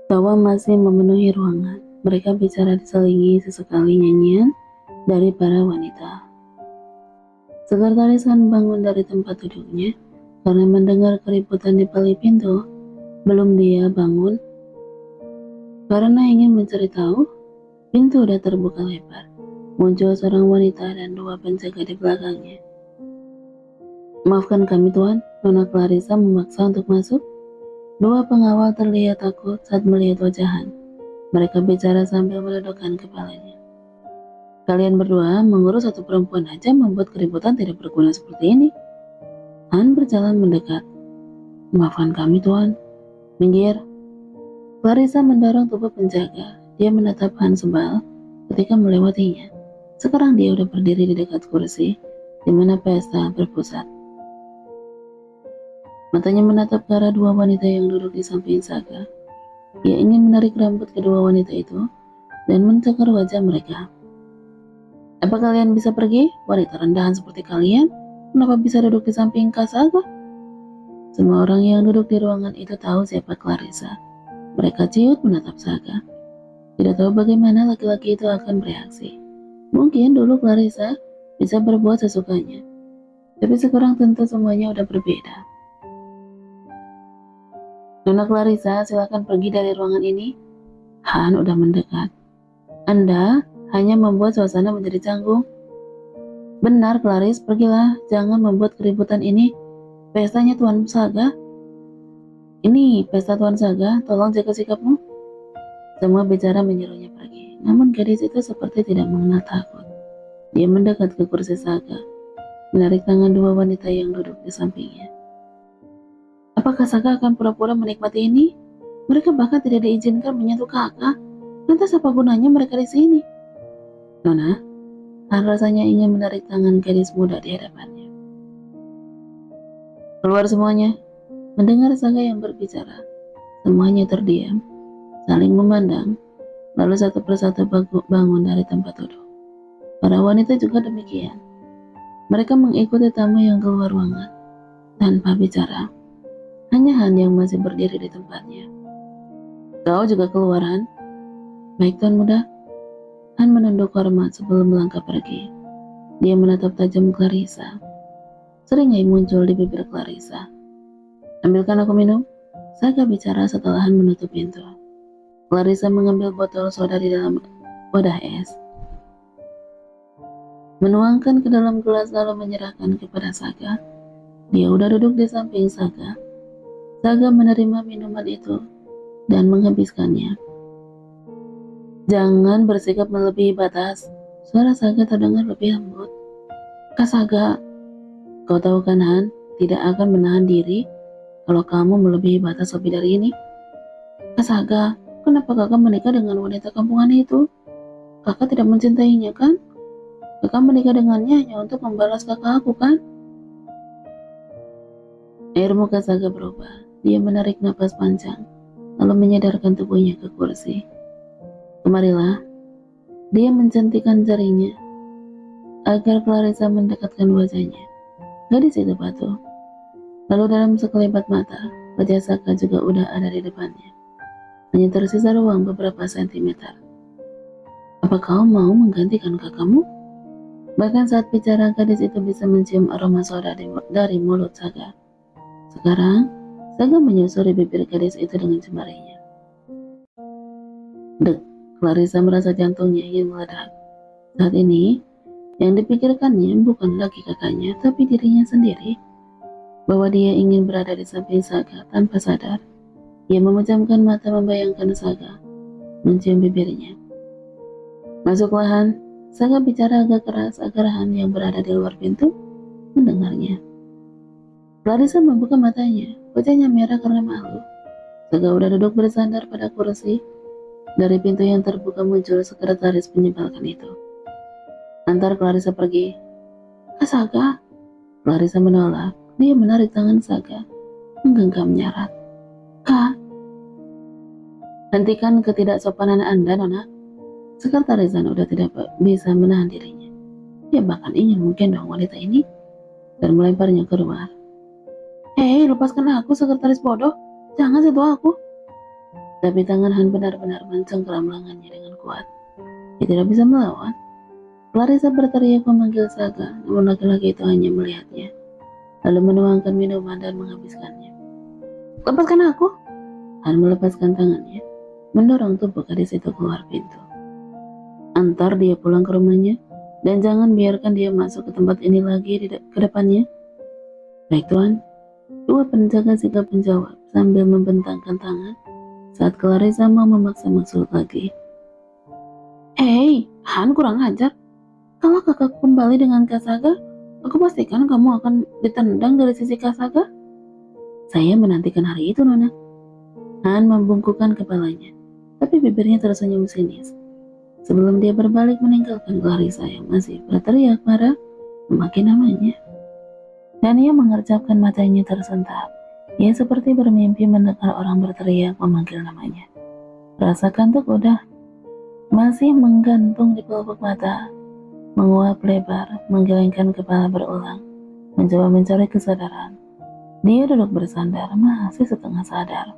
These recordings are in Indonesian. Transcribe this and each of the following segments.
Tawa masih memenuhi ruangan. Mereka bicara diselingi sesekali nyanyian dari para wanita. Sekretaris Han bangun dari tempat duduknya karena mendengar keributan di balik pintu. Belum dia bangun, karena ingin mencari tahu, pintu sudah terbuka lebar. Muncul seorang wanita dan dua penjaga di belakangnya. Maafkan kami tuan, Nona Clarissa memaksa untuk masuk. Dua pengawal terlihat takut saat melihat wajahan. Mereka bicara sambil menundukkan kepalanya. Kalian berdua mengurus satu perempuan aja membuat keributan tidak berguna seperti ini. Han berjalan mendekat. Maafkan kami tuan. Minggir. Clarissa mendorong tubuh penjaga. Dia menatap Han sebal ketika melewatinya. Sekarang dia udah berdiri di dekat kursi di mana pesta berpusat. Matanya menatap ke arah dua wanita yang duduk di samping Saga. Ia ingin menarik rambut kedua wanita itu dan mencakar wajah mereka. Apa kalian bisa pergi? Wanita rendahan seperti kalian? Kenapa bisa duduk di samping Kak Saga? Semua orang yang duduk di ruangan itu tahu siapa Clarissa. Mereka ciut menatap Saga. Tidak tahu bagaimana laki-laki itu akan bereaksi. Mungkin dulu Clarissa bisa berbuat sesukanya. Tapi sekarang tentu semuanya udah berbeda. Nona Clarissa, silakan pergi dari ruangan ini. Han udah mendekat. Anda hanya membuat suasana menjadi canggung. Benar, Clarice, pergilah. Jangan membuat keributan ini. Pestanya Tuan Saga. Ini pesta Tuan Saga, tolong jaga sikapmu. Semua bicara menyuruhnya pergi. Namun gadis itu seperti tidak mengenal takut. Dia mendekat ke kursi Saga, menarik tangan dua wanita yang duduk di sampingnya. Apakah Saga akan pura-pura menikmati ini? Mereka bahkan tidak diizinkan menyentuh kakak. Lantas apa gunanya mereka di sini? Nona, Han rasanya ingin menarik tangan gadis muda di hadapannya. Keluar semuanya. Mendengar Saga yang berbicara, semuanya terdiam, saling memandang, lalu satu persatu bangun dari tempat duduk. Para wanita juga demikian. Mereka mengikuti tamu yang keluar ruangan, tanpa bicara. Hanya Han yang masih berdiri di tempatnya. Kau juga keluar, Han? Baik, Tuan Muda. Han menunduk hormat sebelum melangkah pergi. Dia menatap tajam Clarissa. Seringai muncul di bibir Clarissa. Ambilkan aku minum. Saga bicara setelah Han menutup pintu. Clarissa mengambil botol soda di dalam wadah es. Menuangkan ke dalam gelas lalu menyerahkan kepada Saga. Dia udah duduk di samping Saga. Saga menerima minuman itu dan menghabiskannya. Jangan bersikap melebihi batas. Suara Saga terdengar lebih lembut. Kak Saga, kau tahu kan Han, tidak akan menahan diri kalau kamu melebihi batas lebih dari ini. Kak Saga, kenapa kakak menikah dengan wanita kampungan itu? Kakak tidak mencintainya kan? Kakak menikah dengannya hanya untuk membalas kakak aku kan? Air muka Saga berubah. Dia menarik napas panjang, lalu menyadarkan tubuhnya ke kursi. Kemarilah. Dia mencantikkan jarinya agar Clarissa mendekatkan wajahnya. Gadis itu patuh. Lalu dalam sekelebat mata, wajah Saga juga udah ada di depannya. Hanya tersisa ruang beberapa sentimeter. Apa kau mau menggantikan kakakmu? Bahkan saat bicara, gadis itu bisa mencium aroma soda dari mulut Saga. Sekarang, Saga menyusuri bibir gadis itu dengan jemarinya. Dek, Clarissa merasa jantungnya ingin meledak. Saat ini, yang dipikirkannya bukan lagi kakaknya, tapi dirinya sendiri. Bahwa dia ingin berada di samping Saga tanpa sadar. Ia memejamkan mata membayangkan Saga mencium bibirnya. Masuklah Han. Saga bicara agak keras agar Han yang berada di luar pintu mendengarnya. Clarissa membuka matanya, wajahnya merah karena malu. Saga udah duduk bersandar pada kursi. Dari pintu yang terbuka muncul sekretaris menyebalkan itu. Antar Clarissa pergi. Kak Saga. Clarissa menolak. Dia menarik tangan Saga, menggenggam nyarat. Kak, hentikan ketidaksopanan Anda, Nona. Sekretaris Zan udah tidak bisa menahan dirinya. Dia bahkan ingin menggendong wanita ini dan melemparnya keluar. Hei, lepaskan aku, sekretaris bodoh. Jangan sentuh aku. Tapi tangan Han benar-benar mencengkeram lengannya dengan kuat. Dia tidak bisa melawan. Clarissa berteriak memanggil Saga, namun laki-laki itu hanya melihatnya, lalu menuangkan minuman dan menghabiskannya. Lepaskan aku! Han melepaskan tangannya, mendorong tubuh gadis itu keluar pintu. Antar dia pulang ke rumahnya, dan jangan biarkan dia masuk ke tempat ini lagi ke depannya. Baik Tuan, dua penjaga sigap menjawab sambil membentangkan tangan saat Clarissa mau memaksa masuk lagi. Hei, Han kurang ajar. Kalau kakak kembali dengan Kasaga, aku pastikan kamu akan ditendang dari sisi Kasaga. Saya menantikan hari itu, Nona. Han membungkukkan kepalanya, tapi bibirnya tersenyum sinis. Sebelum dia berbalik meninggalkan Clarissa yang masih berteriak marah memakai namanya. Dan ia mengerjapkan matanya tersentak. Ia seperti bermimpi mendengar orang berteriak memanggil namanya. Rasa kantuk udah masih menggantung di pelupuk mata, menguap lebar, menggelengkan kepala berulang, mencoba mencari kesadaran. Dia duduk bersandar, masih setengah sadar.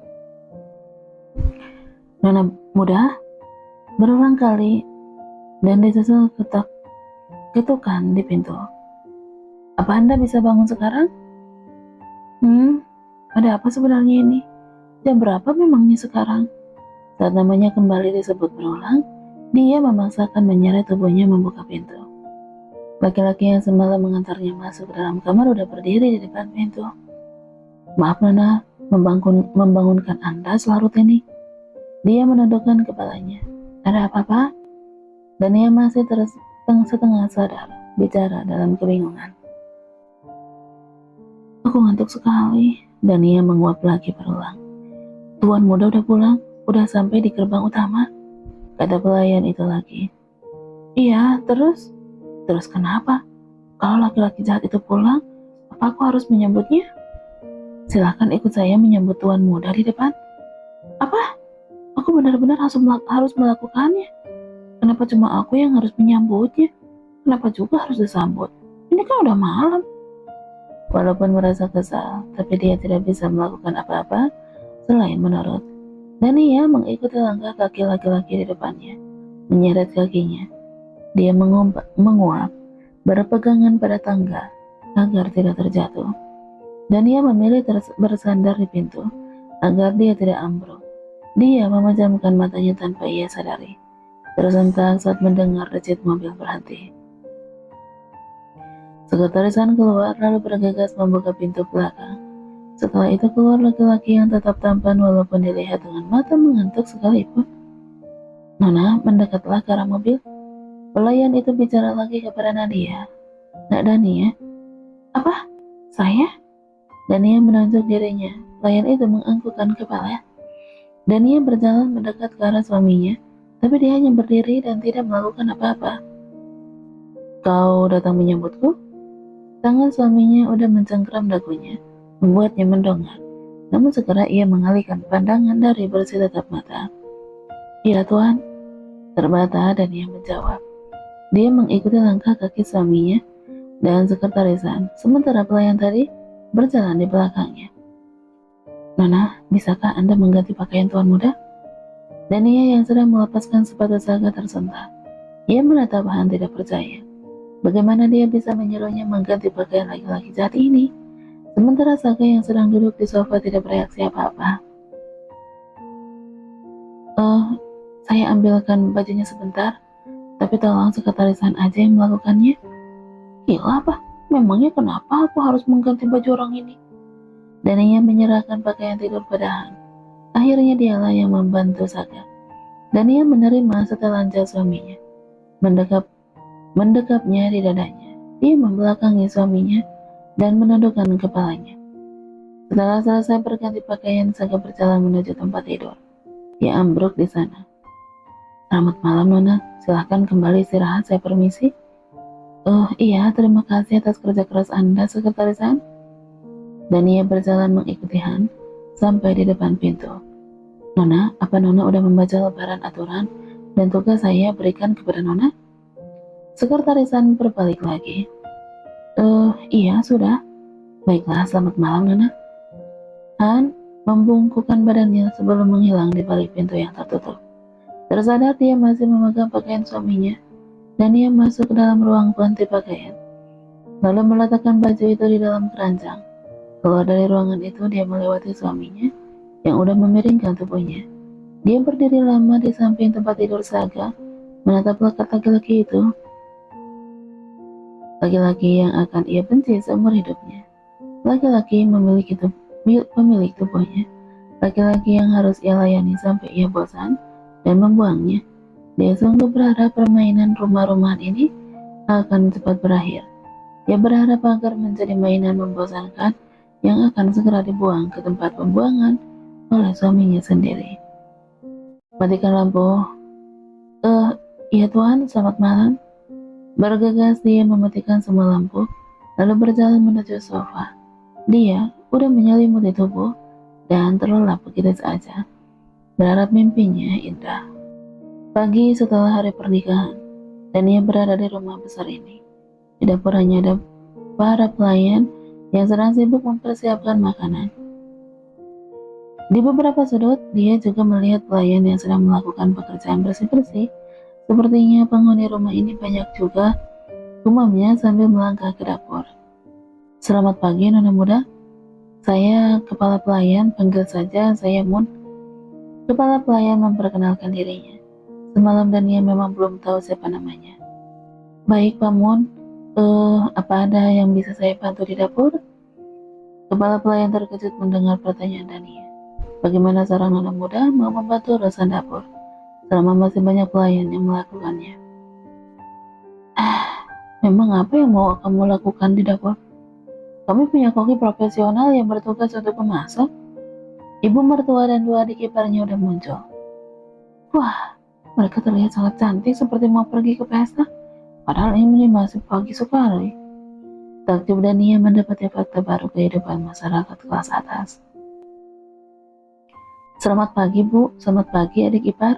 Nona muda, berulang kali, dan disusul ketukan di pintu. Apa Anda bisa bangun sekarang? Ada apa sebenarnya ini? Jam berapa memangnya sekarang? Saat namanya kembali disebut berulang, dia memaksakan menyeret tubuhnya membuka pintu. Laki-laki yang semalam mengantarnya masuk ke dalam kamar udah berdiri di depan pintu. Maaf Nona, membangunkan Anda selarut ini. Dia menundukkan kepalanya. Ada apa-apa? Dan ia masih setengah sadar, bicara dalam kebingungan. Aku ngantuk sekali, dan ia menguap lagi berulang. Tuan muda udah pulang, udah sampai di gerbang utama, kata pelayan itu lagi. Iya, terus kenapa? Kalau laki-laki jahat itu pulang, apa aku harus menyambutnya? Silakan ikut saya menyambut tuan muda di depan. Apa? Aku benar-benar harus melakukannya. Kenapa cuma aku yang harus menyambutnya? Kenapa juga harus disambut? Ini kan udah malam. Walaupun merasa kesal, tapi dia tidak bisa melakukan apa-apa selain menurut. Dan ia mengikuti langkah kaki laki-laki di depannya, menyeret kakinya. Dia menguap, berpegangan pada tangga agar tidak terjatuh. Dan ia memilih bersandar di pintu agar dia tidak ambruk. Dia memejamkan matanya tanpa ia sadari, tersentak saat mendengar decit mobil berhenti. Sekretaris Han keluar lalu bergegas membuka pintu belakang. Setelah itu keluar laki-laki yang tetap tampan walaupun dilihat dengan mata mengantuk sekalipun. Nona mendekatlah ke arah mobil. Pelayan itu bicara lagi kepada Nadia. Nak Dania? Apa? Saya? Dania menunjuk dirinya. Pelayan itu menganggukkan kepala. Dania berjalan mendekat ke arah suaminya, tapi dia hanya berdiri dan tidak melakukan apa-apa. Kau datang menyambutku? Tangan suaminya udah mencengkeram dagunya, membuatnya mendongak. Namun segera ia mengalihkan pandangan dari bersih tatap mata. Iya Tuan, terbata dan ia menjawab. Dia mengikuti langkah kaki suaminya dan sekretarisan, sementara pelayan tadi berjalan di belakangnya. Nona, bisakah Anda mengganti pakaian Tuan muda? Dan ia yang sedang melepaskan sepatu Saga tersentak. Ia menatap Han tidak percaya. Bagaimana dia bisa menyuruhnya mengganti pakaian laki-laki jahat ini, sementara Saga yang sedang duduk di sofa tidak bereaksi apa-apa. Saya ambilkan bajunya sebentar, tapi tolong sekretarisan aja yang melakukannya. Gila apa? Memangnya kenapa aku harus mengganti baju orang ini? Dan ia menyerahkan pakaian tidur pada Han. Akhirnya dialah yang membantu Saga. Dan ia menerima setelanjang suaminya. Mendekapnya di dadanya. Dia membelakangi suaminya dan menundukkan kepalanya. Setelah selesai berganti pakaian, Saga berjalan menuju tempat tidur. Dia ambruk di sana. Selamat malam Nona, silahkan kembali istirahat, saya permisi. Oh iya, terima kasih atas kerja keras Anda, sekretarisan. Dan ia berjalan mengikuti Han sampai di depan pintu. Nona, apa Nona udah membaca lembaran aturan dan tugas saya berikan kepada Nona? Sekretarisan berbalik lagi. Iya sudah. Baiklah, selamat malam Nona. Han membungkukkan badannya sebelum menghilang di balik pintu yang tertutup. Tersadar dia masih memegang pakaian suaminya, dan dia masuk ke dalam ruang ganti pakaian, lalu meletakkan baju itu di dalam keranjang. Keluar dari ruangan itu, dia melewati suaminya yang udah memiringkan tubuhnya. Dia berdiri lama di samping tempat tidur Saga, menatap lekat laki-laki itu, laki-laki yang akan ia benci seumur hidupnya. Laki-laki pemilik tubuhnya, laki-laki yang harus ia layani sampai ia bosan dan membuangnya. Dia sungguh berharap permainan rumah-rumahan ini akan cepat berakhir. Dia berharap agar menjadi mainan membosankan yang akan segera dibuang ke tempat pembuangan oleh suaminya sendiri. Matikan lampu. Iya Tuan, selamat malam. Bergegas dia mematikan semua lampu, lalu berjalan menuju sofa. Dia udah menyelimuti tubuh dan terlelap begitu saja, berharap mimpinya indah. Pagi setelah hari pernikahan, dan ia berada di rumah besar ini. Di dapur hanya ada para pelayan yang sedang sibuk mempersiapkan makanan. Di beberapa sudut, dia juga melihat pelayan yang sedang melakukan pekerjaan bersih-bersih. Sepertinya penghuni rumah ini banyak juga, gumamnya sambil melangkah ke dapur. Selamat pagi, Nona Muda. Saya kepala pelayan, panggil saja saya Mun. Kepala pelayan memperkenalkan dirinya. Semalam dan ia memang belum tahu siapa namanya. Baik, Pak Mun. Apa ada yang bisa saya bantu di dapur? Kepala pelayan terkejut mendengar pertanyaan Dania. Bagaimana seorang anak muda mau membantu urusan dapur selama masih banyak pelayan yang melakukannya? Memang apa yang mau kamu lakukan di dapur? Kami punya koki profesional yang bertugas untuk memasak. Ibu mertua dan dua adik iparnya udah muncul. Wah, mereka terlihat sangat cantik seperti mau pergi ke pesta. Padahal ini masih pagi sekali. Takjub Dania mendapati fakta baru kehidupan masyarakat kelas atas. Selamat pagi Bu, selamat pagi adik ipar.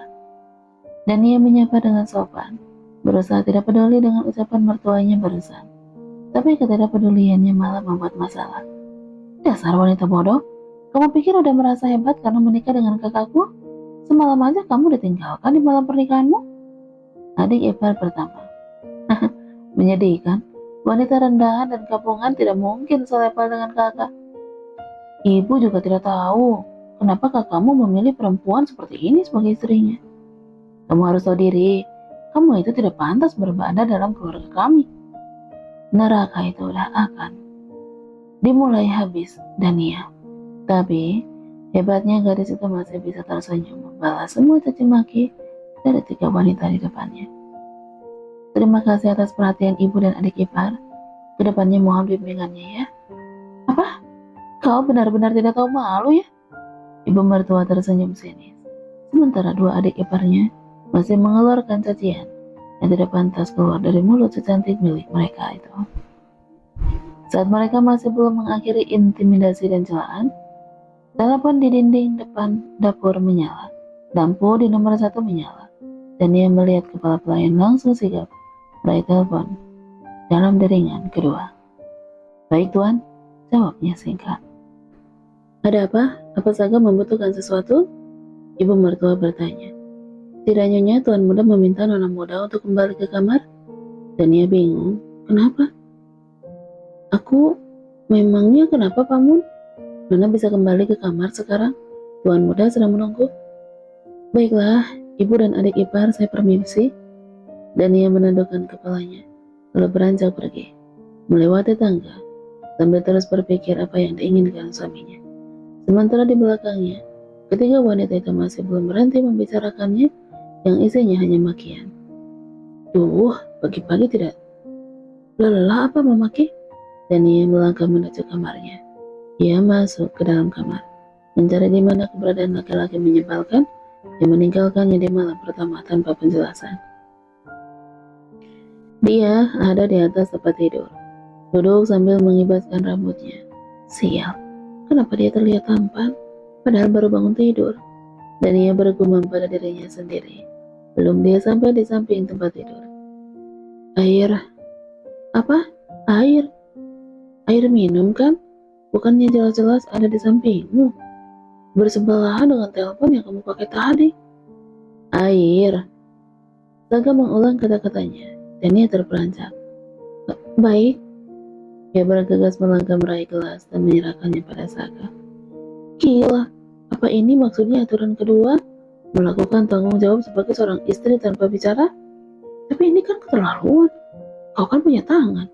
Dania menyapa dengan sopan, berusaha tidak peduli dengan ucapan mertuanya barusan. Tapi ketidakpeduliannya malah membuat masalah. Dasar wanita bodoh, kamu pikir udah merasa hebat karena menikah dengan kakakku? Semalam aja kamu ditinggalkan di malam pernikahanmu? Adik ipar pertama. Menyedihkan, wanita rendahan dan kampungan tidak mungkin selevel dengan kakak. Ibu juga tidak tahu kenapa kakakmu memilih perempuan seperti ini sebagai istrinya. Kamu harus tahu diri, kamu itu tidak pantas beribadah dalam keluarga kami. Neraka itu udah akan dimulai habis, Dania. Tapi hebatnya gadis itu masih bisa tersenyum membalas semua caci maki dari tiga wanita di depannya. Terima kasih atas perhatian ibu dan adik ipar. Kedepannya mohon bimbingannya ya. Apa? Kau benar-benar tidak tahu malu ya? Ibu mertua tersenyum sinis. Sementara dua adik iparnya masih mengeluarkan cacian yang tidak pantas keluar dari mulut secantik milik mereka itu. Saat mereka masih belum mengakhiri intimidasi dan celaan, telepon di dinding depan dapur menyala. Lampu di nomor 1 menyala, dan ia melihat kepala pelayan langsung sigap meraih telepon dalam deringan kedua. Baik Tuan, jawabnya singkat. Ada apa? Apa Saga membutuhkan sesuatu? Ibu mertua bertanya. Tidak nyonya, Tuan Muda meminta Nona Muda untuk kembali ke kamar. Dan ia bingung. Kenapa? Memangnya kenapa Pak Mun? Nona bisa kembali ke kamar sekarang? Tuan Muda sedang menunggu. Baiklah, ibu dan adik ipar saya permisi. Dan ia menundukkan kepalanya, lalu beranjak pergi, melewati tangga, sambil terus berpikir apa yang diinginkan suaminya. Sementara di belakangnya, ketiga wanita itu masih belum berhenti membicarakannya, yang isinya hanya makian. Duh, pagi-pagi tidak lelah apa memaki? Dan ia melangkah menuju kamarnya. Ia masuk ke dalam kamar, mencari di mana keberadaan laki-laki menyebalkan yang meninggalkannya di malam pertama tanpa penjelasan. Dia ada di atas tempat tidur, duduk sambil mengibaskan rambutnya. Sial, kenapa dia terlihat tampan, padahal baru bangun tidur? Dan ia bergumam pada dirinya sendiri. Belum dia sampai di samping tempat tidur. Air? Apa? Air minum kan? Bukannya jelas-jelas ada di sampingmu? bersebelahan dengan telepon yang kamu pakai tadi. Air. Saga mengulang kata-katanya, dan ia terperanjat. Baik. Ia bergegas melangkah meraih gelas dan menyerahkannya pada Saga. Gila, apa ini maksudnya aturan kedua? Melakukan tanggung jawab sebagai seorang istri tanpa bicara? Tapi ini kan keterlaluan. Kau kan punya tangan.